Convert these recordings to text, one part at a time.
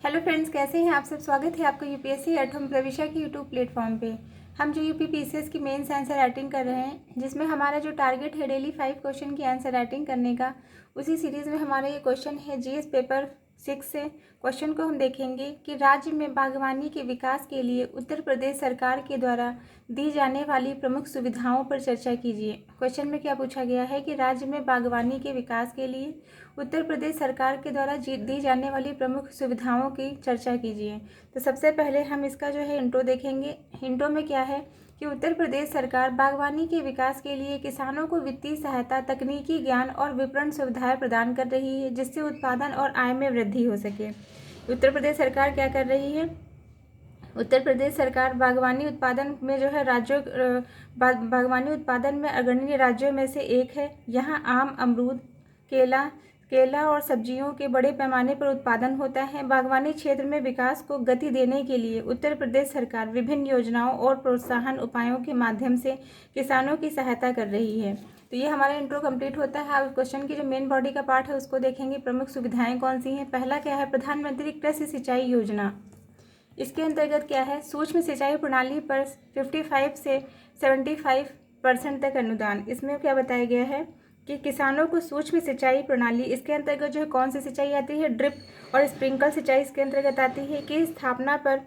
Hello friends, कैसे हैं आप सब। स्वागत है आपका यूपीएससी एटम प्रविशा की यूट्यूब प्लेटफॉर्म पे। हम जो यूपी पीसीएस की मेंस आंसर राइटिंग कर रहे हैं, जिसमें हमारा जो टारगेट है डेली 5 क्वेश्चन की आंसर राइटिंग करने का, उसी सीरीज़ में हमारा ये क्वेश्चन है जीएस पेपर 6 से। क्वेश्चन को हम देखेंगे कि राज्य में बागवानी के विकास के लिए उत्तर प्रदेश सरकार के द्वारा दी जाने वाली प्रमुख सुविधाओं पर चर्चा कीजिए। क्वेश्चन में क्या पूछा गया है कि राज्य में बागवानी के विकास के लिए उत्तर प्रदेश सरकार के द्वारा दी जाने वाली प्रमुख सुविधाओं की चर्चा कीजिए। तो सबसे पहले हम इसका जो है इंट्रो देखेंगे। इंट्रो में क्या है कि उत्तर प्रदेश सरकार बागवानी के विकास के लिए किसानों को वित्तीय सहायता, तकनीकी ज्ञान और विपणन सुविधाएं प्रदान कर रही है, जिससे उत्पादन और आय में वृद्धि हो सके। उत्तर प्रदेश सरकार क्या कर रही है? उत्तर प्रदेश सरकार बागवानी उत्पादन में जो है बागवानी उत्पादन में अग्रणी राज्यों में से एक है। यहाँ आम, अमरूद, केला और सब्जियों के बड़े पैमाने पर उत्पादन होता है। बागवानी क्षेत्र में विकास को गति देने के लिए उत्तर प्रदेश सरकार विभिन्न योजनाओं और प्रोत्साहन उपायों के माध्यम से किसानों की सहायता कर रही है। तो ये हमारा इंट्रो कंप्लीट होता है। अब क्वेश्चन की जो मेन बॉडी का पार्ट है उसको देखेंगे। प्रमुख सुविधाएं कौन सी हैं? पहला क्या है? प्रधानमंत्री कृषि सिंचाई योजना। इसके अंतर्गत क्या है? सूक्ष्म सिंचाई प्रणाली पर 55 से 75% तक अनुदान। इसमें क्या बताया गया है कि किसानों को सूक्ष्म सिंचाई प्रणाली, इसके अंतर्गत जो है कौन सी सिंचाई आती है? ड्रिप और स्प्रिंकल सिंचाई इसके अंतर्गत आती है, की स्थापना पर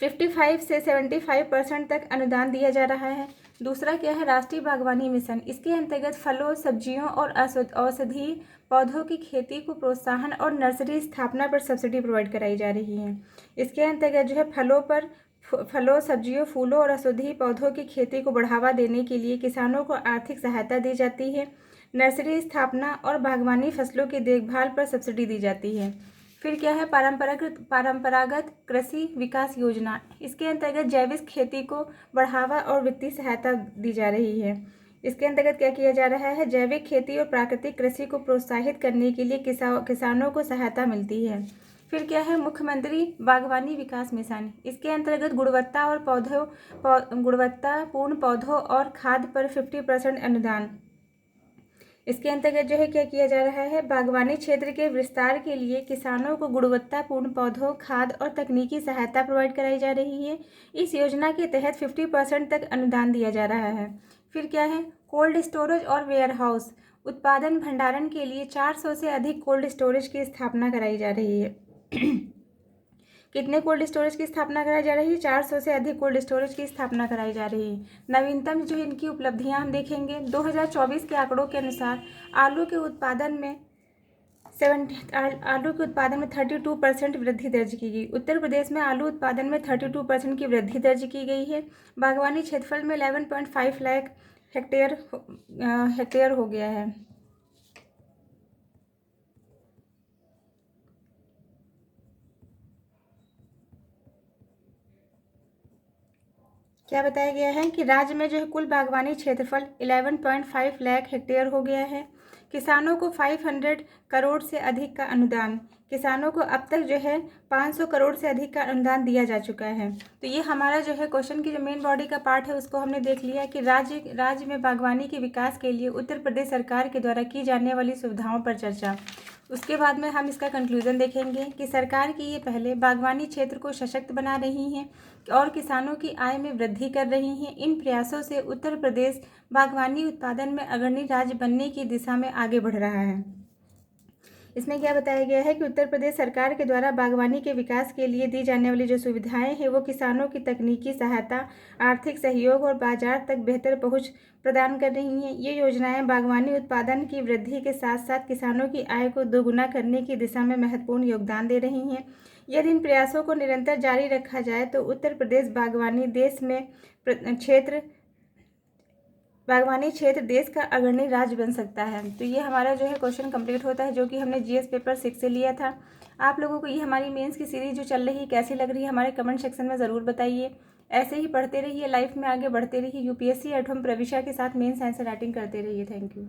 55 से 75% तक अनुदान दिया जा रहा है। दूसरा क्या है? राष्ट्रीय बागवानी मिशन। इसके अंतर्गत फलों, सब्जियों और औषधीय पौधों की खेती को प्रोत्साहन और नर्सरी स्थापना पर सब्सिडी प्रोवाइड कराई जा रही है। इसके अंतर्गत जो है फलों, सब्जियों, फूलों और औषधीय पौधों की खेती को बढ़ावा देने के लिए किसानों को आर्थिक सहायता दी जाती है। नर्सरी स्थापना और बागवानी फसलों की देखभाल पर सब्सिडी दी जाती है। फिर क्या है? परंपरागत कृषि विकास योजना। इसके अंतर्गत जैविक खेती को बढ़ावा और वित्तीय सहायता दी जा रही है। इसके अंतर्गत क्या किया जा रहा है? जैविक खेती और प्राकृतिक कृषि को प्रोत्साहित करने के लिए किसानों को सहायता मिलती है। फिर क्या है? मुख्यमंत्री बागवानी विकास मिशन। इसके अंतर्गत गुणवत्तापूर्ण पौधों और खाद पर 50% अनुदान। इसके अंतर्गत जो है क्या किया जा रहा है? बागवानी क्षेत्र के विस्तार के लिए किसानों को गुणवत्तापूर्ण पौधों, खाद और तकनीकी सहायता प्रोवाइड कराई जा रही है। इस योजना के तहत 50% तक अनुदान दिया जा रहा है। फिर क्या है? कोल्ड स्टोरेज और वेयर हाउस। उत्पादन भंडारण के लिए 400 से अधिक कोल्ड स्टोरेज की स्थापना कराई जा रही है। कितने कोल्ड स्टोरेज की स्थापना कराई जा रही है? 400 से अधिक कोल्ड स्टोरेज की स्थापना कराई जा रही है। नवीनतम जो इनकी उपलब्धियां हम देखेंगे, 2024 के आंकड़ों के अनुसार आलू के उत्पादन में 32% वृद्धि दर्ज की गई। उत्तर प्रदेश में आलू उत्पादन में 32% की वृद्धि दर्ज की गई है। बागवानी क्षेत्रफल में 11.5 लाख हेक्टेयर हो गया है। क्या बताया गया है कि राज्य में जो है कुल बागवानी क्षेत्रफल 11.5 लाख हेक्टेयर हो गया है। किसानों को 500 करोड़ से अधिक का अनुदान। किसानों को अब तक जो है 500 करोड़ से अधिक का अनुदान दिया जा चुका है। तो ये हमारा जो है क्वेश्चन की जो मेन बॉडी का पार्ट है उसको हमने देख लिया कि राज्य में बागवानी के विकास के लिए उत्तर प्रदेश सरकार के द्वारा की जाने वाली सुविधाओं पर चर्चा। उसके बाद में हम इसका कंक्लूजन देखेंगे कि सरकार की ये पहले बागवानी क्षेत्र को सशक्त बना रही हैं और किसानों की आय में वृद्धि कर रही हैं। इन प्रयासों से उत्तर प्रदेश बागवानी उत्पादन में अग्रणी राज्य बनने की दिशा में आगे बढ़ रहा है। इसमें क्या बताया गया है कि उत्तर प्रदेश सरकार के द्वारा बागवानी के विकास के लिए दी जाने वाली जो सुविधाएं हैं वो किसानों की तकनीकी सहायता, आर्थिक सहयोग और बाजार तक बेहतर पहुंच प्रदान कर रही हैं। ये योजनाएं बागवानी उत्पादन की वृद्धि के साथ साथ किसानों की आय को दोगुना करने की दिशा में महत्वपूर्ण योगदान दे रही हैं। यदि इन प्रयासों को निरंतर जारी रखा जाए तो उत्तर प्रदेश बागवानी क्षेत्र देश का अग्रणी राज्य बन सकता है। तो ये हमारा जो है क्वेश्चन कंप्लीट होता है, जो कि हमने जीएस पेपर 6 से लिया था। आप लोगों को ये हमारी मेंस की सीरीज जो चल रही है कैसी लग रही है हमारे कमेंट सेक्शन में ज़रूर बताइए। ऐसे ही पढ़ते रहिए, लाइफ में आगे बढ़ते रहिए। यूपीएससी एटम प्रविशा के साथ मेंस आंसर राइटिंग करते रहिए। Thank you.